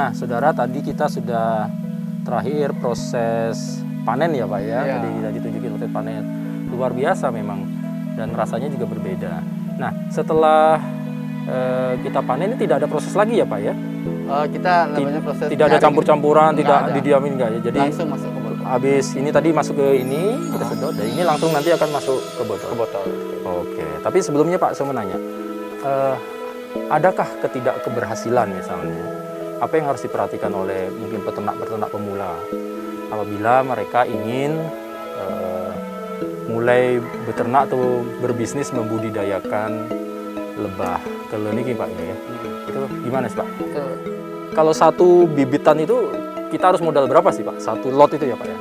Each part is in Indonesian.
Nah, saudara, tadi kita sudah terakhir proses panen ya Pak ya. Iya. Tadi kita ditunjukin proses panen. Luar biasa memang, dan rasanya juga berbeda. Nah, setelah kita panen ini tidak ada proses lagi ya Pak ya? Kita namanya proses Tidak ada nyaring. campur-campuran, Nggak tidak ada. didiamin enggak ya? Jadi Langsung masuk ke botol. habis ini tadi masuk ke ini, kita sedot, dan ini langsung nanti akan masuk ke botol. Ke botol. Oke, tapi sebelumnya Pak, saya mau nanya, adakah ketidakkeberhasilan misalnya? Apa yang harus diperhatikan oleh mungkin peternak-peternak pemula apabila mereka ingin mulai beternak atau berbisnis membudidayakan lebah kelen ini Pak ya? Itu gimana sih Pak? Kalau satu bibitan itu kita harus modal berapa sih Pak? Satu lot itu ya Pak ya?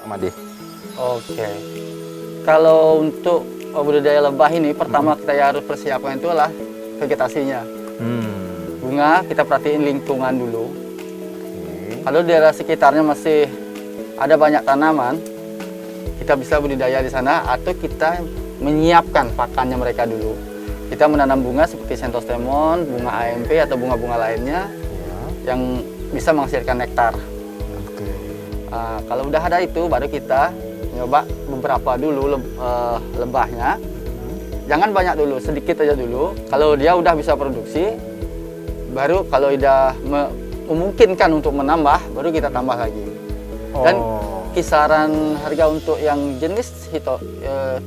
Amade. Oke. Kalau untuk budidaya lebah ini, pertama kita harus persiapkan itu adalah vegetasinya. Bunga, kita perhatiin lingkungan dulu. Kalau di daerah sekitarnya masih ada banyak tanaman, kita bisa budidaya di sana, atau kita menyiapkan pakannya mereka dulu. Kita menanam bunga seperti Centostemon, bunga AMP, atau bunga-bunga lainnya yang bisa menghasilkan nektar. Kalau udah ada itu, baru kita nyoba beberapa dulu lebahnya. Jangan banyak dulu, sedikit aja dulu. Kalau dia udah bisa produksi, baru kalau udah memungkinkan untuk menambah, baru kita tambah lagi. Dan kisaran harga untuk yang jenis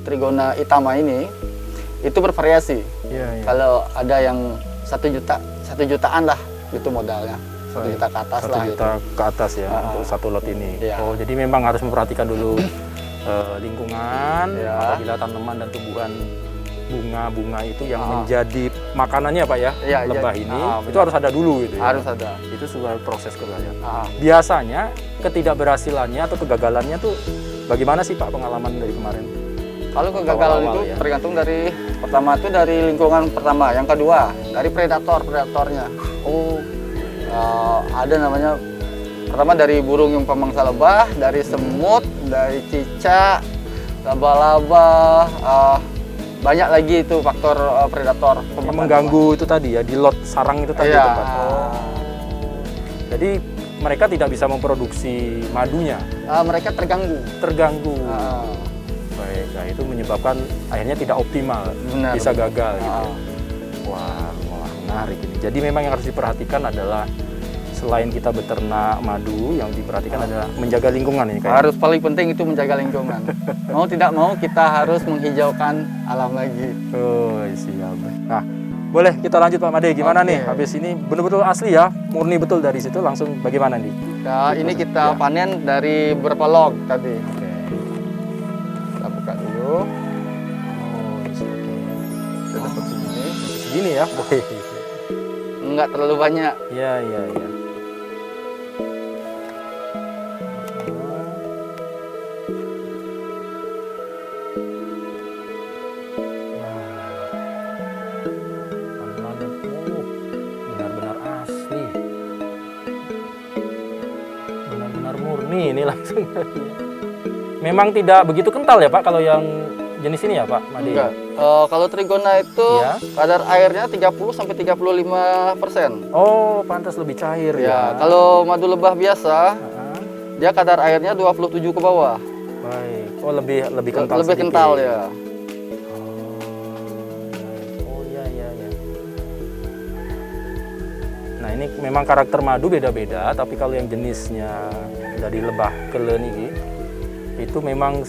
Trigona Itama ini itu bervariasi. Kalau ada yang 1 jutaan lah itu modalnya. 1 juta ke atas 1 lah. juta ke atas ya untuk satu lot ini. Iya. Oh, jadi memang harus memperhatikan dulu lingkungan, Iya. apabila tanaman dan tumbuhan bunga-bunga itu yang menjadi makanannya Pak ya, Iya, lebah iya. ini, itu Benar. harus ada dulu gitu ya. Harus ada. Itu sebuah proses keberhasilan. Ah. Biasanya ketidakberhasilannya atau kegagalannya tuh bagaimana sih Pak pengalaman dari kemarin? Kalau kegagalan Awal-awal itu ya. tergantung dari pertama itu dari lingkungan pertama, yang kedua dari predatornya. Ada namanya pertama dari burung yang pemangsa lebah, dari semut, dari cicak, laba-laba, banyak lagi itu faktor predator Yang mengganggu itu tadi ya, di lot sarang itu tadi Iya. tempat. Jadi mereka tidak bisa memproduksi madunya, Mereka terganggu. terganggu. Baik, nah itu menyebabkan akhirnya tidak optimal, Benar. bisa gagal gitu. Wah, menarik ini. Jadi memang yang harus diperhatikan adalah selain kita beternak madu, yang diperhatikan adalah menjaga lingkungan ini kayak. Harus paling penting itu menjaga lingkungan. Mau tidak mau kita harus menghijaukan alam lagi. Oh, siap. Nah, boleh kita lanjut Pak Made. Gimana Oke. nih? Habis ini betul-betul asli ya, murni betul dari situ langsung bagaimana nih? Nah, ini kita panen dari beberapa log tadi. Oke. Kita buka dulu. Oh, oke. Kita dapat segini. Segini ya? Oke. Enggak terlalu banyak. Iya, iya, iya. Benar-benar asli. Benar-benar murni ini langsung. Memang tidak begitu kental ya Pak kalau yang jenis ini ya Pak Made? Enggak. Kalau Trigona itu Iya. kadar airnya 30-35%. Oh, pantas lebih cair ya. Ya, kalau madu lebah biasa, Ah, dia kadar airnya 27 ke bawah. baik. Oh, lebih kental Lebih sedikit. kental ya. Oh, iya, iya, iya. Nah, ini memang karakter madu beda-beda, tapi kalau yang jenisnya dari lebah kelen ini itu memang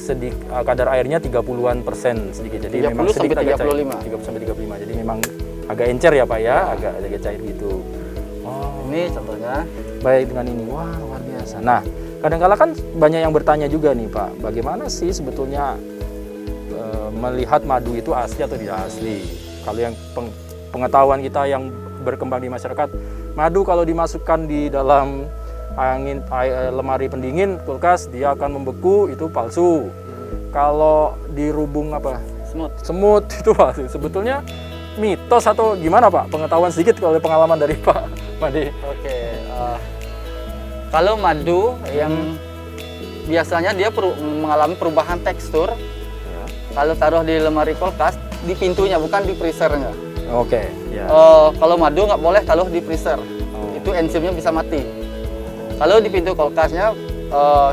kadar airnya 30-an% sedikit. Jadi 30 memang sedikit sampai agak cair. 35. 30 sampai 35. Jadi memang agak encer ya Pak ya, agak cair gitu. Oh, Ini contohnya. baik dengan ini. Wah, luar biasa. Nah, kadang-kala kan banyak yang bertanya juga nih Pak, bagaimana sih sebetulnya melihat madu itu asli atau tidak asli? Kalau yang pengetahuan kita yang berkembang di masyarakat, madu kalau dimasukkan di dalam lemari pendingin kulkas dia akan membeku, itu palsu. Kalau dirubung semut itu palsu. Sebetulnya mitos atau gimana Pak? Pengetahuan sedikit kalau pengalaman dari Pak Made. Oke. Kalau madu yang biasanya dia mengalami perubahan tekstur. Ya. Kalau taruh di lemari kulkas, di pintunya bukan di freezernya. Oke. Ya. Kalau madu nggak boleh taruh di freezer. itu enzimnya bisa mati. Kalau di pintu kulkasnya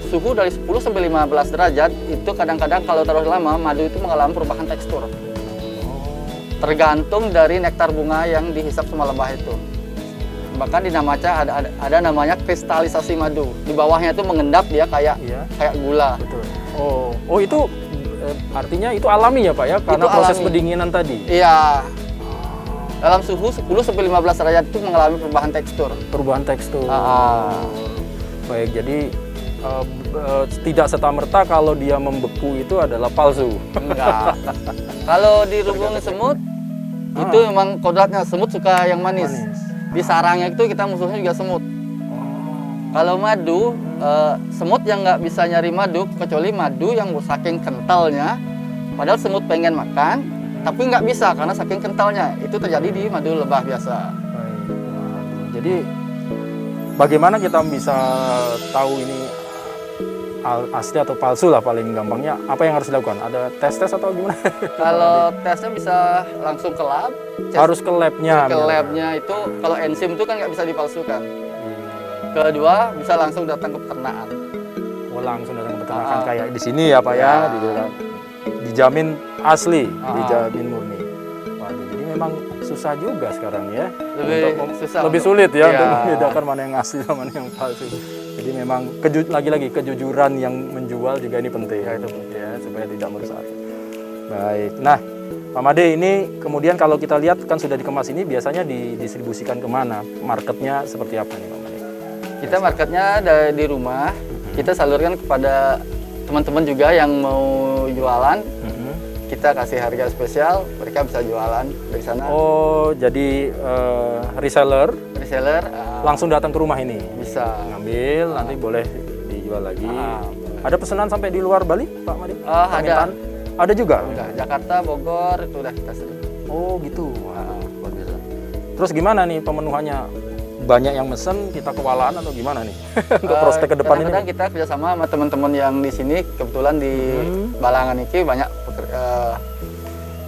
suhu dari 10 sampai 15 derajat itu kadang-kadang kalau terlalu lama madu itu mengalami perubahan tekstur. Tergantung dari nektar bunga yang dihisap sama lebah itu. Bahkan di namaca ada namanya kristalisasi madu. Di bawahnya itu mengendap dia kayak gula. Betul. Oh itu artinya itu alami ya Pak ya, karena Itu proses alami. pendinginan tadi. Iya. Dalam suhu 10 sampai 15 derajat itu mengalami perubahan tekstur. Perubahan tekstur. Ah. Baik, jadi tidak serta-merta kalau dia membeku itu adalah palsu. Enggak. Kalau di rubung semut itu memang kodratnya semut suka yang manis. Di sarangnya itu kita musuhnya juga semut. Kalau madu, semut yang nggak bisa nyari madu kecuali madu yang saking kentalnya. Padahal semut pengen makan, tapi nggak bisa karena saking kentalnya. Itu terjadi di madu lebah biasa. Baik. Waduh. Jadi bagaimana kita bisa tahu ini asli atau palsu lah paling gampangnya? Apa yang harus dilakukan? Ada tes atau gimana? Kalau tesnya bisa langsung ke lab. Harus ke labnya. Ke labnya itu kalau enzim itu kan nggak bisa dipalsukan. Kedua bisa langsung datang ke peternakan. Oh, langsung datang ke peternakan kayak di sini ya Pak ya, dijamin asli, dijamin murni. Waduh, jadi memang susah juga sekarang ya. Lebih sulit ya untuk membedakan mana yang asli dan mana yang palsu. Jadi memang lagi-lagi kejujuran yang menjual juga ini penting ya, supaya tidak merusak. Baik. Nah, Pak Made ini kemudian kalau kita lihat kan sudah dikemas ini biasanya didistribusikan kemana? Marketnya seperti apa nih Pak Made? Kita marketnya di rumah, kita salurkan kepada teman-teman juga yang mau jualan. Kita kasih harga spesial, mereka bisa jualan dari sana. Oh, jadi reseller langsung datang ke rumah ini? Bisa. Ngambil, nanti boleh dijual lagi. Ada pesanan sampai di luar Bali, Pak Made? Ada. Ada juga? Udah, Jakarta, Bogor, itu udah kita sering. Oh gitu, wah, luar biasa. Terus gimana nih pemenuhannya? Banyak yang mesen, kita kewalahan atau gimana nih? Untuk prospek ke depan ini? Kadang-kadang kita kerjasama sama teman-teman yang di sini, kebetulan di Balangan ini banyak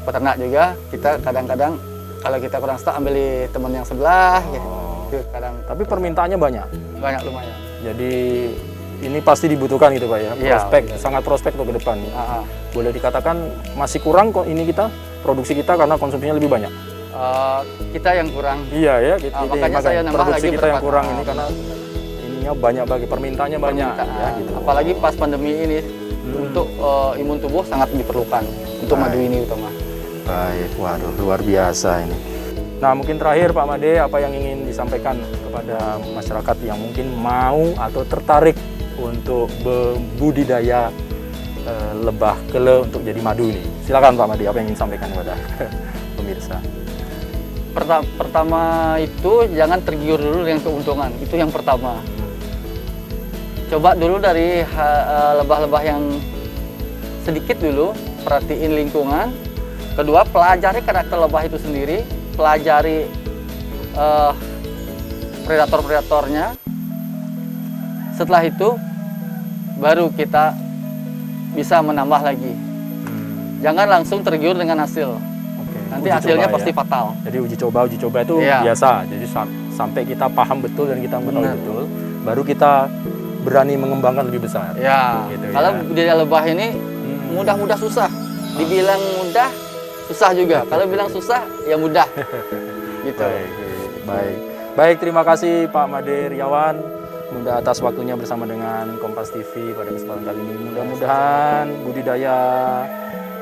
peternak juga. Kita kadang-kadang kalau kita kurang stok ambil di teman yang sebelah. Gitu. Tapi permintaannya banyak? Banyak lumayan. Jadi ini pasti dibutuhkan gitu Pak ya? Prospek, sangat prospek untuk ke depan. Boleh dikatakan masih kurang kok ini kita, produksi kita karena konsumsinya lebih banyak? Kita yang kurang. Iya ya, makanya saya nambah produksi lagi kita yang kurang ini karena ininya banyak bagi permintaannya banyak. Ya, gitu. Apalagi pas pandemi ini untuk imun tubuh sangat diperlukan untuk madu ini utama. Baik, waduh luar biasa ini. Nah mungkin terakhir Pak Made, apa yang ingin disampaikan kepada masyarakat yang mungkin mau atau tertarik untuk budidaya lebah kele untuk jadi madu ini? Silakan Pak Made, apa yang ingin disampaikan kepada pemirsa? Pertama itu jangan tergiur dulu dengan keuntungan, itu yang pertama. Coba dulu dari lebah-lebah yang sedikit dulu, perhatiin lingkungan. Kedua, pelajari karakter lebah itu sendiri, pelajari predator-predatornya. Setelah itu, baru kita bisa menambah lagi. Jangan langsung tergiur dengan hasil. Nanti Uji hasilnya coba, pasti ya? fatal. Jadi uji coba itu biasa. Jadi sampai kita paham betul dan kita mengetahui betul, baru kita berani mengembangkan lebih besar. Ya. Gitu, kalau budidaya lebah ini mudah-mudah susah. Dibilang mudah, susah juga. Kalau bilang susah, ya mudah. Gitu. Baik. Terima kasih Pak Made Riawan. Mudah atas waktunya bersama dengan Kompas TV pada kesempatan kali ini. Mudah-mudahan budidaya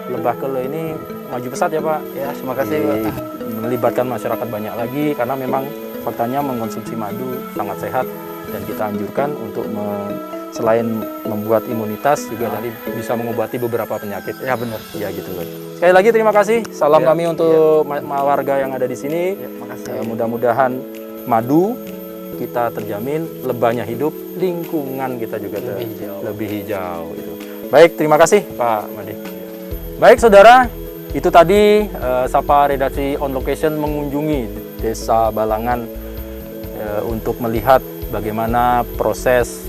lebah kele ini maju pesat ya Pak. Ya, terima kasih Pak. Melibatkan masyarakat banyak lagi karena memang faktanya mengkonsumsi madu sangat sehat dan kita anjurkan untuk selain membuat imunitas juga tadi bisa mengobati beberapa penyakit. Ya benar. Ya gitu kan. Sekali lagi terima kasih. Salam kami untuk warga yang ada di sini. Mudah-mudahan madu kita terjamin, lebahnya hidup, lingkungan kita juga lebih hijau. Gitu. Baik, terima kasih Pak Made. Baik saudara, itu tadi Sapa Redaksi On Location mengunjungi Desa Balangan untuk melihat bagaimana proses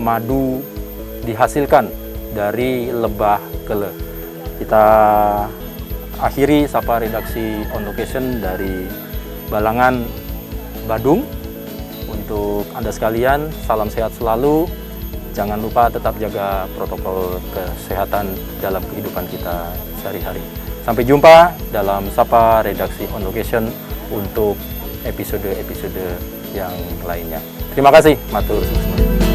madu dihasilkan dari lebah kele. Kita akhiri Sapa Redaksi On Location dari Balangan Badung. Untuk Anda sekalian, salam sehat selalu. Jangan lupa tetap jaga protokol kesehatan dalam kehidupan kita sehari-hari. Sampai jumpa dalam Sapa Redaksi On Location untuk episode-episode yang lainnya. Terima kasih, matur suwun.